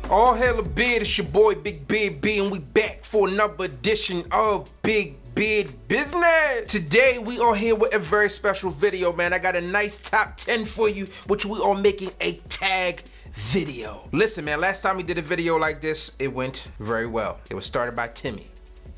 All hail a beard, it's your boy Big Beard B, and we back for another edition of Big Beard Business. Today we are here with a very special video, man. I got a nice top 10 for you, which we are making a tag video. Listen, man, last time we did a video like this, it went very well. It was started by Timmy,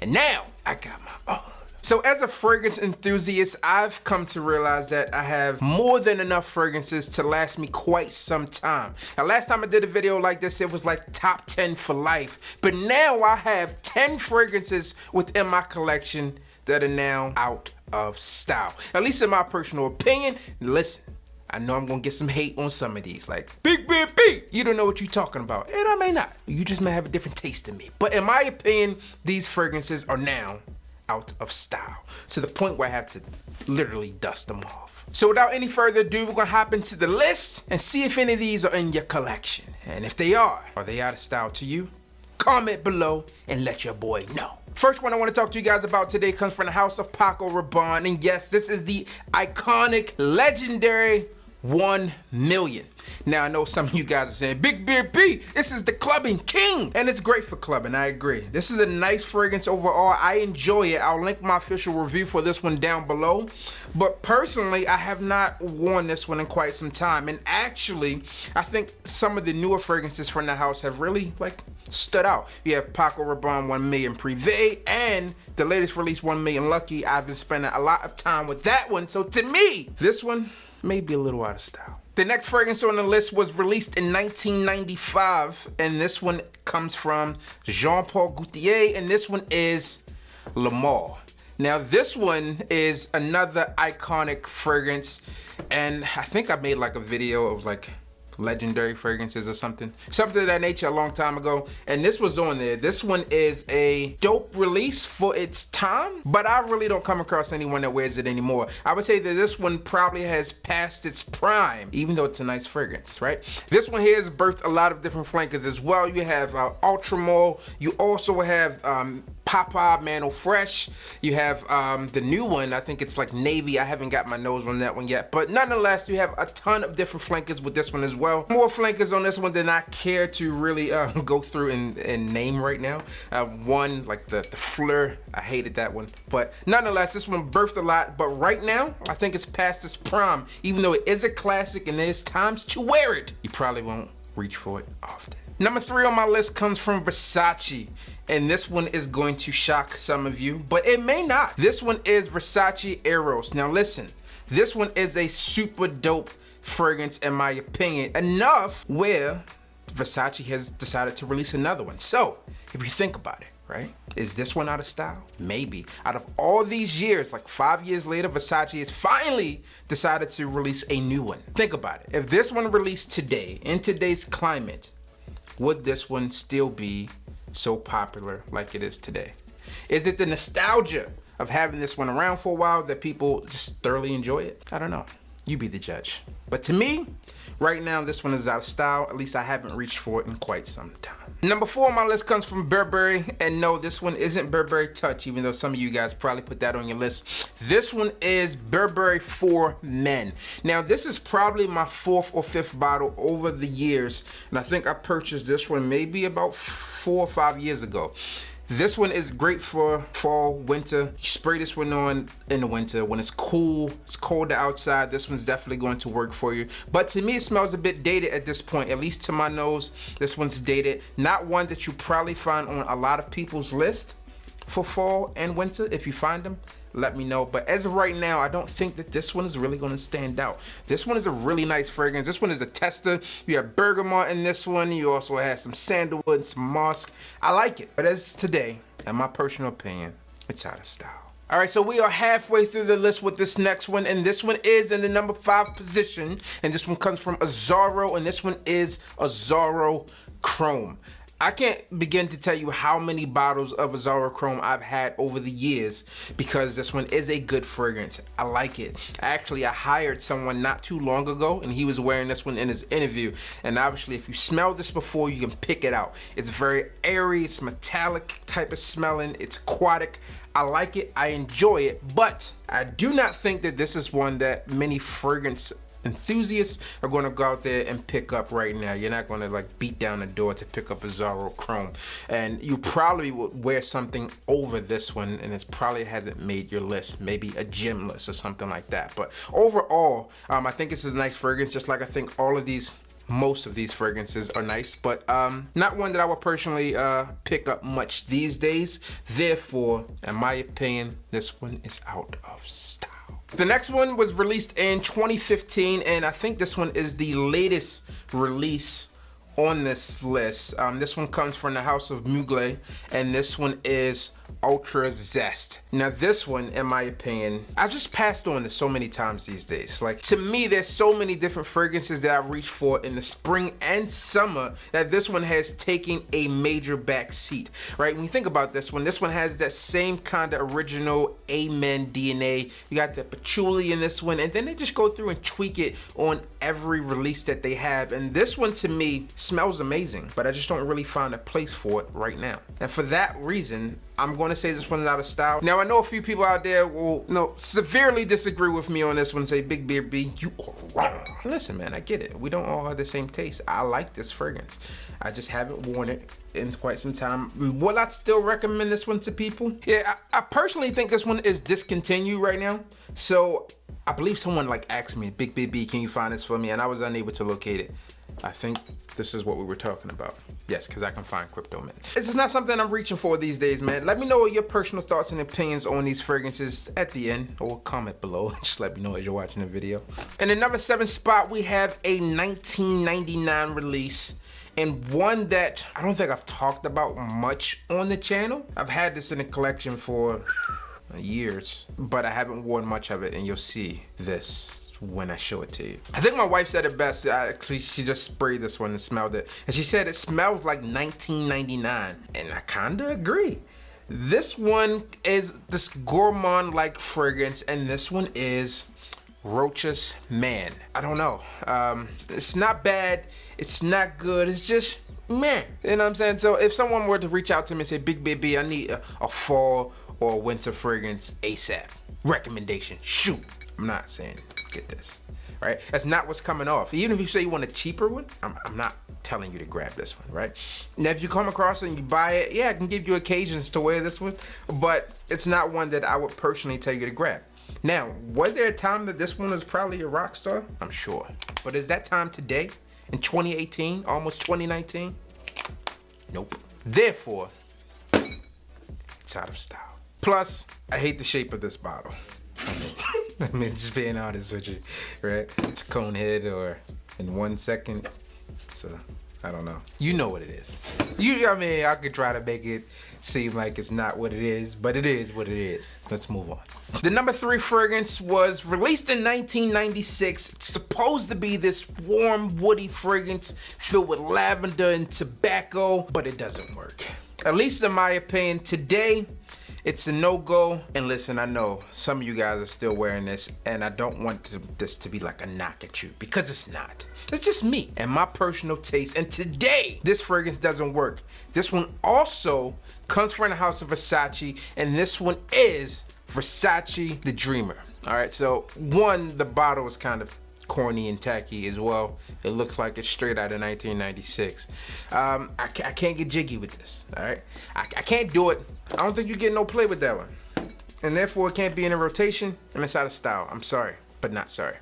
and now I got my own. So as a fragrance enthusiast, I've come to realize that I have more than enough fragrances to last me quite some time. Now, last time I did a video like this, it was like top 10 for life. But now I have 10 fragrances within my collection that are now out of style. At least in my personal opinion. Listen, I know I'm gonna get some hate on some of these, like, Big Beard B, you don't know what you're talking about. And I may not. You just may have a different taste than me. But in my opinion, these fragrances are now out of style, to the point where I have to literally dust them off. So without any further ado, we're gonna hop into the list and see if any of these are in your collection. And if they are they out of style to you? Comment below and let your boy know. First one I want to talk to you guys about today comes from the house of Paco Rabanne, and yes, this is the iconic, legendary 1 million. Now, I know some of you guys are saying, Big Beard B, this is the clubbing king. And it's great for clubbing, I agree. This is a nice fragrance overall. I enjoy it. I'll link my official review for this one down below. But personally, I have not worn this one in quite some time. And actually, I think some of the newer fragrances from the house have really, stood out. You have Paco Rabanne 1 million Privé and the latest release 1 million Lucky. I've been spending a lot of time with that one. So to me, this one may be a little out of style. The next fragrance on the list was released in 1995, and this one comes from Jean Paul Gaultier, and this one is Lamour. Now, this one is another iconic fragrance, and I think I made like a video of like legendary fragrances or something of that nature a long time ago, and this was on there. This one is a dope release for its time, but I really don't come across anyone that wears it anymore. I would say that this one probably has passed its prime, even though it's a nice fragrance, right? This one here has birthed a lot of different flankers as well. You have Ultramol, you also have Papa Mano Fresh, you have the new one, I think it's like navy. I haven't got my nose on that one yet, but nonetheless, you have a ton of different flankers with this one as well. More flankers on this one than I care to really go through and name right now. One, like the Fleur, I hated that one, but nonetheless, this one birthed a lot, but right now, I think it's past its prime. Even though it is a classic and there's times to wear it, you probably won't reach for it often. Number 3 on my list comes from Versace, and this one is going to shock some of you, but it may not. This one is Versace Arrows. Now listen, this one is a super dope fragrance in my opinion, enough where Versace has decided to release another one. So if you think about it, right? Is this one out of style? Maybe. Out of all these years, like 5 years later, Versace has finally decided to release a new one. Think about it. If this one released today, in today's climate, would this one still be so popular like it is today? Is it the nostalgia of having this one around for a while that people just thoroughly enjoy it? I don't know. You be the judge. But to me, right now, this one is out of style. At least I haven't reached for it in quite some time. Number 4 on my list comes from Burberry, and no, this one isn't Burberry Touch, even though some of you guys probably put that on your list. This one is Burberry For Men. Now, this is probably my 4th or 5th bottle over the years, and I think I purchased this one maybe about 4 or 5 years ago. This one is great for fall, winter. You spray this one on in the winter when it's cool, it's cold outside. This one's definitely going to work for you. But to me, it smells a bit dated at this point, at least to my nose. This one's dated. Not one that you probably find on a lot of people's list for fall and winter. If you find them, let me know. But as of right now, I don't think that this one is really going to stand out. This one is a really nice fragrance. This one is a tester. You have bergamot in this one. You also have some sandalwood and some musk. I like it. But as today, in my personal opinion, it's out of style. All right, so we are halfway through the list with this next one, and this one is in the number 5 position, and this one comes from Azzaro, and this one is Azzaro Crone. I can't begin to tell you how many bottles of Azzaro Crone I've had over the years, because this one is a good fragrance. I like it. Actually, I hired someone not too long ago, and he was wearing this one in his interview. And obviously, if you smell this before, you can pick it out. It's very airy, it's metallic type of smelling, it's aquatic. I like it, I enjoy it, but I do not think that this is one that many fragrance enthusiasts are going to go out there and pick up right now. You're not going to like beat down the door to pick up a Azzaro Crone, and you probably would wear something over this one, and it probably hasn't made your list, maybe a gym list or something like that. But overall, I think it's a nice fragrance, just like I think most of these fragrances are nice, but not one that I would personally pick up much these days. Therefore, in my opinion, this one is out of style. The next one was released in 2015, and I think this one is the latest release on this list. This one comes from the house of Moogly, and this one is Ultra Zest. Now this one, in my opinion, I just passed on this so many times these days. Like, to me, there's so many different fragrances that I've reached for in the spring and summer that this one has taken a major back seat, right? When you think about this one has that same kind of original Amen DNA. You got the patchouli in this one, and then they just go through and tweak it on every release that they have. And this one, to me, smells amazing, but I just don't really find a place for it right now. And for that reason, I'm going to say this one is out of style. Now, I know a few people out there will severely disagree with me on this one and say, Big Beard B, you are wrong. Listen, man, I get it. We don't all have the same taste. I like this fragrance. I just haven't worn it in quite some time. Will I still recommend this one to people? Yeah, I personally think this one is discontinued right now. So I believe someone like asked me, Big Beard B, can you find this for me? And I was unable to locate it. I think this is what we were talking about. Yes, because I can find Crypto Mint. It's just not something I'm reaching for these days, man. Let me know your personal thoughts and opinions on these fragrances at the end, or comment below. Just let me know as you're watching the video. In the number 7 spot, we have a 1999 release, and one that I don't think I've talked about much on the channel. I've had this in the collection for years, but I haven't worn much of it, and you'll see this when I show it to you. I think my wife said it best. Actually, she just sprayed this one and smelled it, and she said it smells like 1999, and I kinda agree. This one is this gourmand-like fragrance, and this one is Roach's Man. I don't know. It's not bad. It's not good. It's just man. You know what I'm saying? So if someone were to reach out to me and say, Big Baby, I need a fall or a winter fragrance ASAP. Recommendation. Shoot. I'm not saying get this, right? That's not what's coming off. Even if you say you want a cheaper one, I'm not telling you to grab this one, right? Now, if you come across it and you buy it, yeah, I can give you occasions to wear this one, but it's not one that I would personally tell you to grab. Now, was there a time that this one was probably a rock star? I'm sure. But is that time today, in 2018, almost 2019? Nope. Therefore, it's out of style. Plus, I hate the shape of this bottle. I mean, just being honest with you, right? It's a cone head, or in 1 second, so I don't know. You know what it is. I mean, I could try to make it seem like it's not what it is, but it is what it is. Let's move on. The number 3 fragrance was released in 1996. It's supposed to be this warm, woody fragrance filled with lavender and tobacco, but it doesn't work. At least in my opinion, today, it's a no-go. And listen, I know some of you guys are still wearing this, and I don't want this to be like a knock at you, because it's not. It's just me and my personal taste. And today, this fragrance doesn't work. This one also comes from the house of Versace, and this one is Versace the Dreamer. All right, so one, the bottle is kind of corny and tacky as well. It looks like it's straight out of 1996. I can't get jiggy with this, all right? I can't do it. I don't think you get no play with that one. And therefore, it can't be in a rotation, and it's out of style. I'm sorry, but not sorry.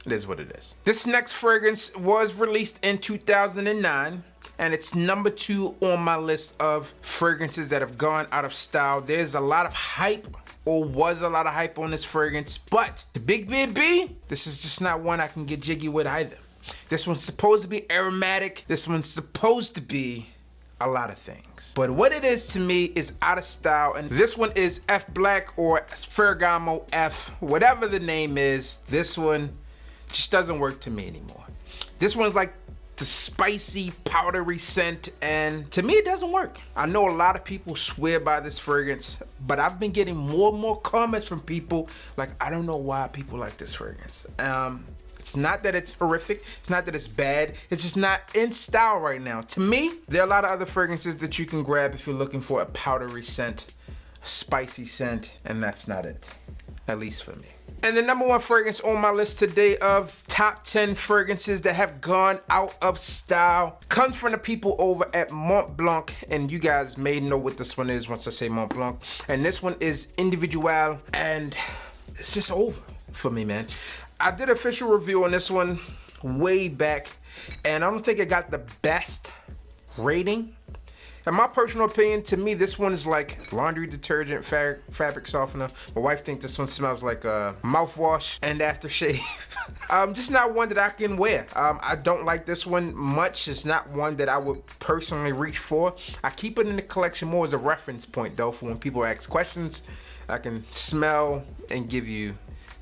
It is what it is. This next fragrance was released in 2009, and it's number 2 on my list of fragrances that have gone out of style. There's a lot of hype, or was a lot of hype on this fragrance, but the Big Beard B, this is just not one I can get jiggy with either. This one's supposed to be aromatic. This one's supposed to be a lot of things. But what it is to me is out of style, and this one is F Black or Ferragamo F, whatever the name is. This one just doesn't work to me anymore. This one's like the spicy, powdery scent, and to me it doesn't work. I know a lot of people swear by this fragrance, but I've been getting more and more comments from people like, I don't know why people like this fragrance. It's not that it's horrific, it's not that it's bad, it's just not in style right now. To me, there are a lot of other fragrances that you can grab if you're looking for a powdery scent, a spicy scent, and that's not it. at least for me. And the number one fragrance on my list today of top 10 fragrances that have gone out of style comes from the people over at Mont Blanc, and you guys may know what this one is once I say Mont Blanc. And this one is Individual, and it's just over for me, man. I did an official review on this one way back, and I don't think it got the best rating. In my personal opinion, to me, this one is like laundry detergent, fabric softener. My wife thinks this one smells like a mouthwash and aftershave. Just not one that I can wear. I don't like this one much. It's not one that I would personally reach for. I keep it in the collection more as a reference point, though, for when people ask questions. I can smell and give you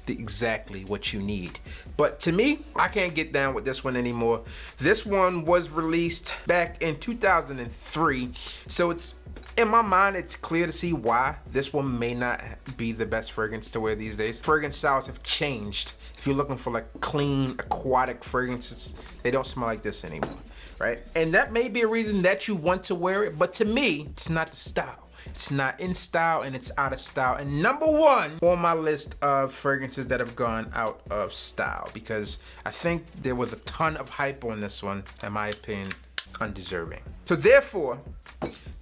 exactly what you need. But to me, I can't get down with this one anymore. This one was released back in 2003, so it's, in my mind, it's clear to see why this one may not be the best fragrance to wear these days. Fragrance styles have changed. If you're looking for like clean, aquatic fragrances, they don't smell like this anymore, right? And that may be a reason that you want to wear it, but to me, it's not the style. It's not in style and it's out of style. And number one on my list of fragrances that have gone out of style, because I think there was a ton of hype on this one, in my opinion, undeserving. So therefore,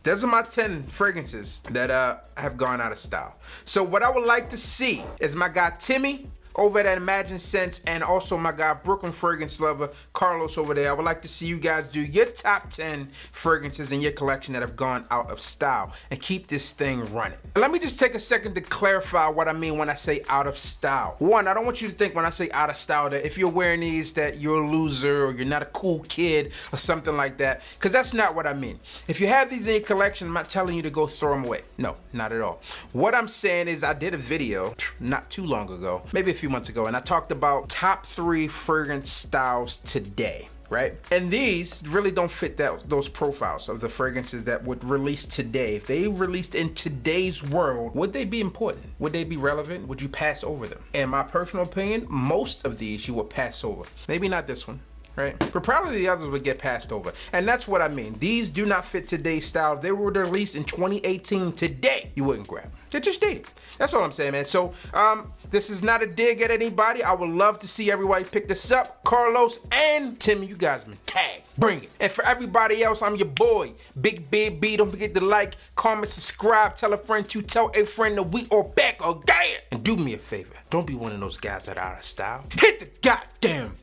those are my 10 fragrances that have gone out of style. So what I would like to see is my guy Timmy over at Imagine Scents, and also my guy Brooklyn Fragrance Lover Carlos over there. I would like to see you guys do your top 10 fragrances in your collection that have gone out of style and keep this thing running. Let me just take a second to clarify what I mean when I say out of style. One, I don't want you to think when I say out of style that if you're wearing these that you're a loser or you're not a cool kid or something like that, because that's not what I mean. If you have these in your collection, I'm not telling you to go throw them away. No, not at all. What I'm saying is I did a video not too long ago, maybe a few months ago, and I talked about top 3 fragrance styles today, right? And these really don't fit those profiles of the fragrances that would release today. If they released in today's world, would they be important? Would they be relevant? Would you pass over them? In my personal opinion, most of these you would pass over. Maybe not this one, right? But probably the others would get passed over. And that's what I mean. These do not fit today's style. If they were released in 2018 today, you wouldn't grab them. They're just dated. That's all I'm saying, man. So this is not a dig at anybody. I would love to see everybody pick this up. Carlos and Timmy, you guys been tagged. Bring it. And for everybody else, I'm your boy, Big B. Don't forget to like, comment, subscribe, tell a friend to tell a friend that we are back again. And do me a favor. Don't be one of those guys that are out of style. Hit the goddamn